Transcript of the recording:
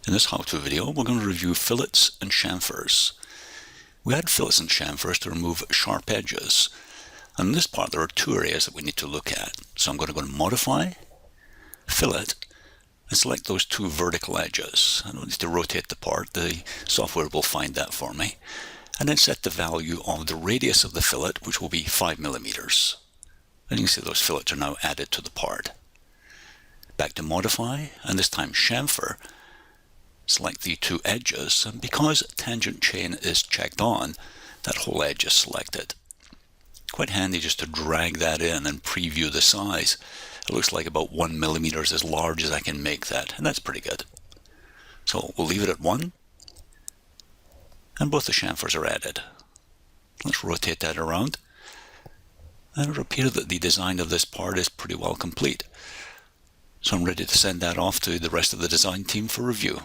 In this how-to video, we're going to review fillets and chamfers. We add fillets and chamfers to remove sharp edges. And in this part, there are two areas that we need to look at. So I'm going to go to Modify, Fillet, and select those two vertical edges. I don't need to rotate the part. The software will find that for me. And then set the value of the radius of the fillet, which will be 5 millimeters. And you can see those fillets are now added to the part. Back to Modify, and this time Chamfer. Select the two edges, and because tangent chain is checked on, that whole edge is selected. Quite handy just to drag that in and preview the size. It looks like about 1 millimeter is as large as I can make that, and that's pretty good. So we'll leave it at 1, and both the chamfers are added. Let's rotate that around, and it would appear that the design of this part is pretty well complete. So I'm ready to send that off to the rest of the design team for review.